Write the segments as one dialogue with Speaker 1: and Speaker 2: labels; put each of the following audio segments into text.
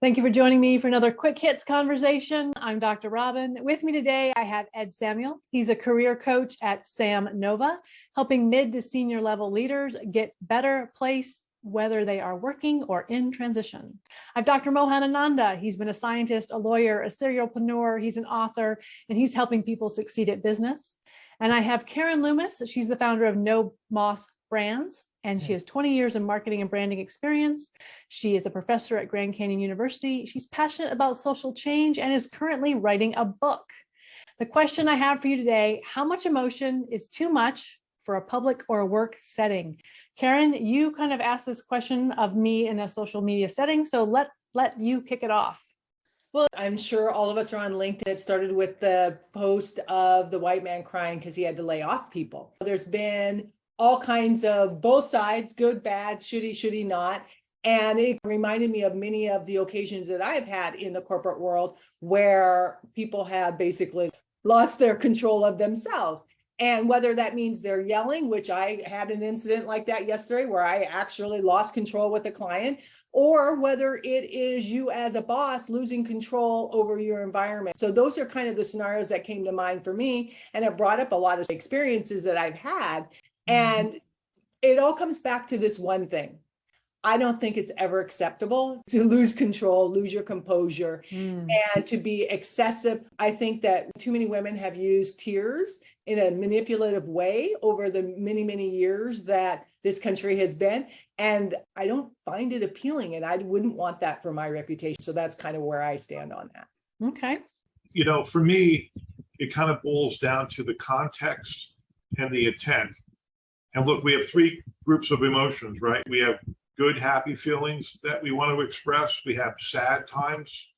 Speaker 1: Thank you for joining me for another Quick Hits conversation. I'm Dr. Robyn. With me today, I have Ed Samuel. He's a career coach at Sam Nova, helping mid to senior level leaders get better place, whether they are working or in transition. I have Dr. Mohan Ananda. He's been a scientist, a lawyer, a serialpreneur. He's an author, and he's helping people succeed at business. And I have Karen Loomis. She's the founder of No Moss Brands, and she has 20 years in marketing and branding experience. She is a professor at Grand Canyon University. She's passionate about social change and is currently writing a book. The question I have for you today, how much emotion is too much for a public or a work setting? Karen, you kind of asked this question of me in a social media setting, so let's let you kick it off.
Speaker 2: Well, I'm sure all of us are on LinkedIn. It started with the post of the white man crying because he had to lay off people. There's been all kinds of both sides, good, bad, should he, not. And it reminded me of many of the occasions that I've had in the corporate world where people have basically lost their control of themselves. And whether that means they're yelling, which I had an incident like that yesterday where I actually lost control with a client, or whether it is you as a boss losing control over your environment. So those are kind of the scenarios that came to mind for me, and it brought up a lot of experiences that I've had. And it all comes back to this one thing. I don't think it's ever acceptable to lose control, lose your composure, and to be excessive. I think that too many women have used tears in a manipulative way over the many, many years that this country has been. And I don't find it appealing, and I wouldn't want that for my reputation. So that's kind of where I stand on that.
Speaker 1: Okay.
Speaker 3: You know, for me, it kind of boils down to the context and the intent. And look, we have three groups of emotions, right? We have good, happy feelings that we want to express. We have sad times,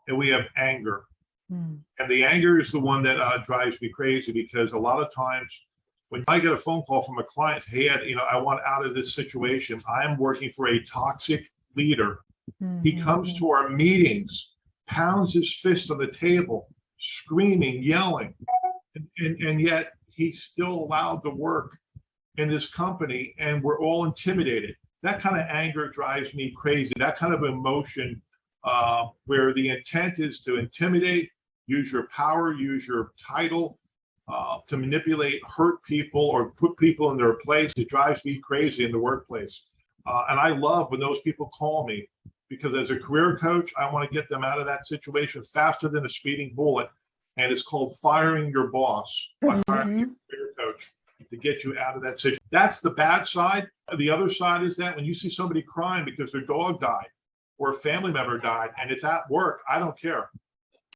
Speaker 3: and we have anger. And the anger is the one that drives me crazy, because a lot of times when I get a phone call from a client, hey, Ed, I want out of this situation. I'm working for a toxic leader. He comes to our meetings, pounds his fist on the table, screaming, yelling, and yet he's still allowed to work in this company, and we're all intimidated. That kind of anger drives me crazy. That kind of emotion where the intent is to intimidate, use your power, use your title to manipulate, hurt people, or put people in their place. It drives me crazy in the workplace. And I love when those people call me, because as a career coach, I want to get them out of that situation faster than a speeding bullet. And it's called firing your boss by hiring your career coach to get you out of that situation. That's the bad side. The other side is that when you see somebody crying because their dog died or a family member died and it's at work, I don't care,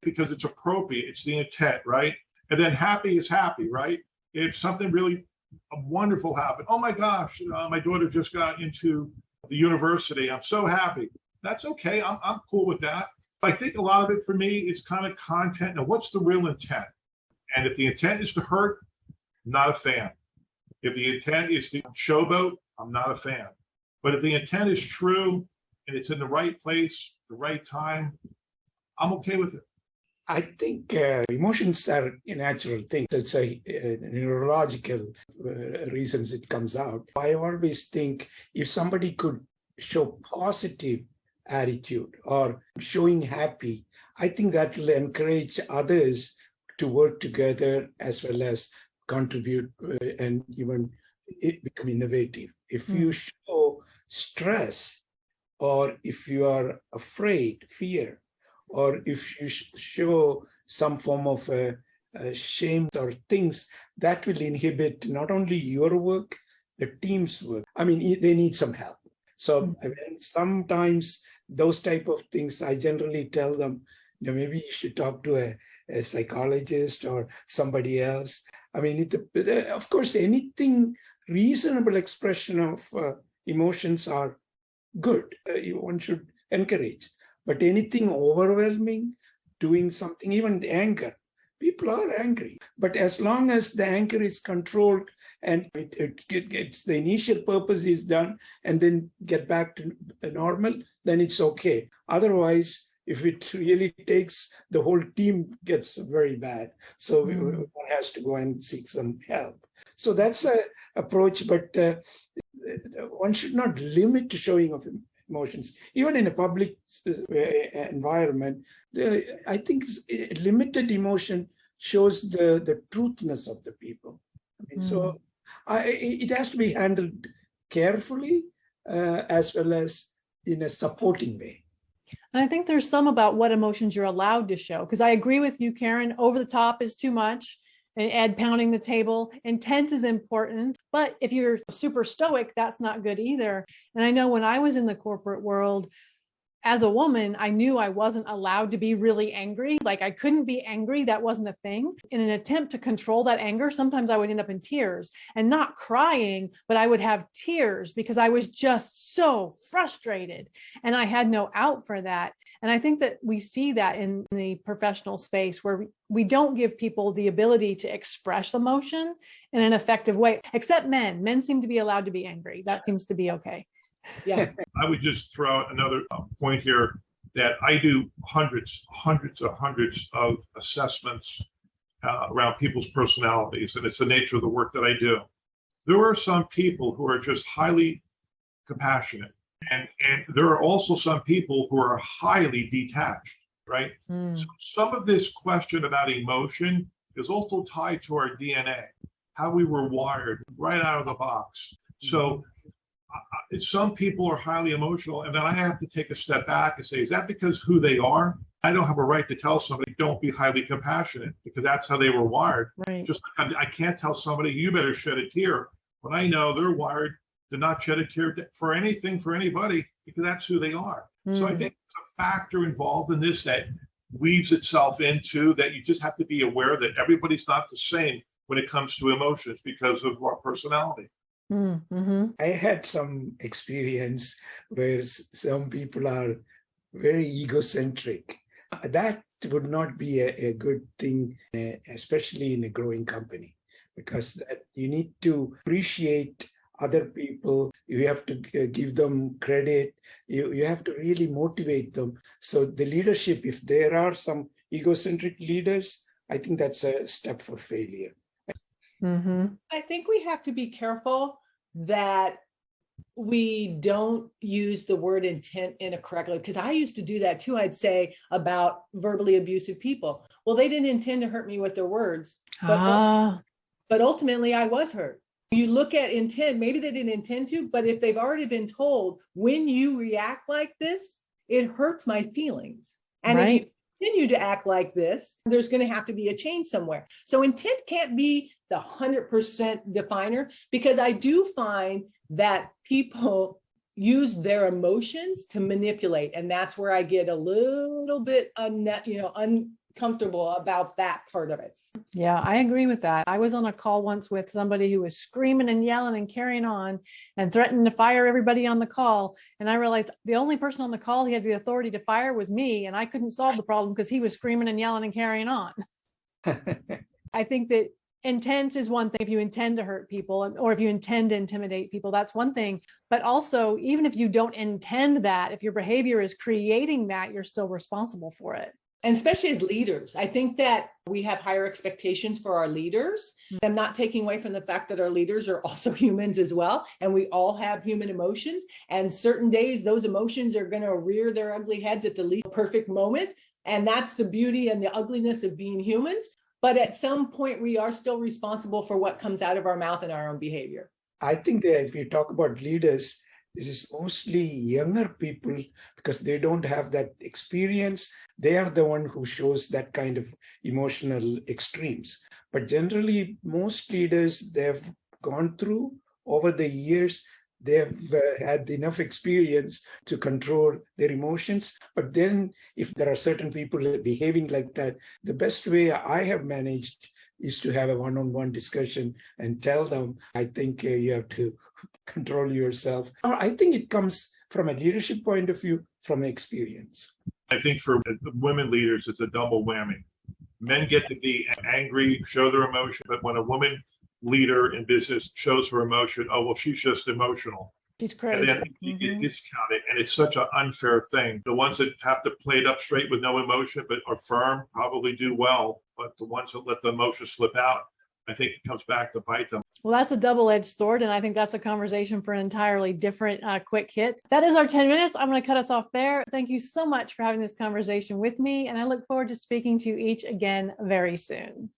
Speaker 3: because it's appropriate. It's the intent, right? And then happy is happy, right? If something really wonderful happened, oh my gosh, my daughter just got into the university, I'm so happy. That's okay. I'm cool with that. I think a lot of it for me is kind of content and what's the real intent. And if the intent is to hurt, not a fan. If the intent is to showboat, I'm not a fan. But if the intent is true and it's in the right place, the right time, I'm okay with it.
Speaker 4: I think emotions are a natural thing. It's a neurological reasons it comes out. I always think if somebody could show positive attitude or showing happy, I think that will encourage others to work together as well as contribute and even become innovative. If you show stress, or if you are afraid, fear, or if you show some form of shame or things, that will inhibit not only your work, the team's work. I mean, they need some help. So sometimes those type of things, I generally tell them, maybe you should talk to a psychologist or somebody else. I mean, of course, anything reasonable expression of emotions are good. One should encourage. But anything overwhelming, doing something, even anger, people are angry. But as long as the anger is controlled and it gets the initial purpose is done and then get back to normal, then it's okay. Otherwise, if it really takes, the whole team gets very bad. So one has to go and seek some help. So that's an approach, but one should not limit showing of emotions. Even in a public environment, I think limited emotion shows the truthness of the people. I mean, so it has to be handled carefully as well as in a supporting way.
Speaker 1: And I think there's some about what emotions you're allowed to show, because I agree with you, Karen, over the top is too much. And Ed pounding the table, intent is important, but if you're super stoic, that's not good either. And I know when I was in the corporate world, as a woman, I knew I wasn't allowed to be really angry. Like I couldn't be angry. That wasn't a thing. In an attempt to control that anger, sometimes I would end up in tears and not crying, but I would have tears because I was just so frustrated and I had no out for that. And I think that we see that in the professional space where we don't give people the ability to express emotion in an effective way, except men. Men seem to be allowed to be angry. That seems to be okay.
Speaker 2: Yeah.
Speaker 3: I would just throw out another point here that I do hundreds of assessments around people's personalities, and it's the nature of the work that I do. There are some people who are just highly compassionate, and there are also some people who are highly detached, right? So some of this question about emotion is also tied to our DNA, how we were wired right out of the box. So some people are highly emotional, and then I have to take a step back and say, is that because who they are? I don't have a right to tell somebody, don't be highly compassionate, because that's how they were wired.
Speaker 1: Right.
Speaker 3: Just like I can't tell somebody, you better shed a tear, when I know they're wired to not shed a tear for anything, for anybody, because that's who they are. So I think there's a factor involved in this that weaves itself into that you just have to be aware that everybody's not the same when it comes to emotions because of our personality.
Speaker 4: I had some experience where some people are very egocentric. That would not be a good thing, especially in a growing company, because you need to appreciate other people. You have to give them credit. You have to really motivate them. So the leadership, if there are some egocentric leaders, I think that's a step for failure.
Speaker 2: I think we have to be careful that we don't use the word intent incorrectly, because I used to do that too. I'd say about verbally abusive people, well, they didn't intend to hurt me with their words, but ultimately I was hurt. You look at intent, maybe they didn't intend to, but if they've already been told, when you react like this, it hurts my feelings. And if you continue to act like this, there's going to have to be a change somewhere. So intent can't be the 100% definer, because I do find that people use their emotions to manipulate. And that's where I get a little bit uncomfortable about that part of it.
Speaker 1: Yeah, I agree with that. I was on a call once with somebody who was screaming and yelling and carrying on and threatening to fire everybody on the call. And I realized the only person on the call he had the authority to fire was me, and I couldn't solve the problem because he was screaming and yelling and carrying on. I think that intent is one thing. If you intend to hurt people, or if you intend to intimidate people, that's one thing. But also, even if you don't intend that, if your behavior is creating that, you're still responsible for it.
Speaker 2: And especially as leaders, I think that we have higher expectations for our leaders. I'm not taking away from the fact that our leaders are also humans as well. And we all have human emotions. And certain days, those emotions are going to rear their ugly heads at the least perfect moment. And that's the beauty and the ugliness of being humans. But at some point, we are still responsible for what comes out of our mouth and our own behavior.
Speaker 4: I think that if you talk about leaders, this is mostly younger people, because they don't have that experience. They are the one who shows that kind of emotional extremes. But generally, most leaders, they've gone through over the years, they've had enough experience to control their emotions. But then if there are certain people behaving like that, the best way I have managed is to have a one-on-one discussion and tell them, I think you have to control yourself. I think it comes from a leadership point of view, from experience.
Speaker 3: I think for women leaders, it's a double whammy. Men get to be angry, show their emotion, but when a woman leader in business shows her emotion, oh, well, she's just emotional.
Speaker 1: She's crazy.
Speaker 3: And then you get discounted, and it's such an unfair thing. The ones that have to play it up straight with no emotion but are firm probably do well, but the ones that let the emotion slip out, I think it comes back to bite them.
Speaker 1: Well, that's a double-edged sword, and I think that's a conversation for an entirely different quick hits. That is our 10 minutes. I'm going to cut us off there. Thank you so much for having this conversation with me, and I look forward to speaking to you each again very soon.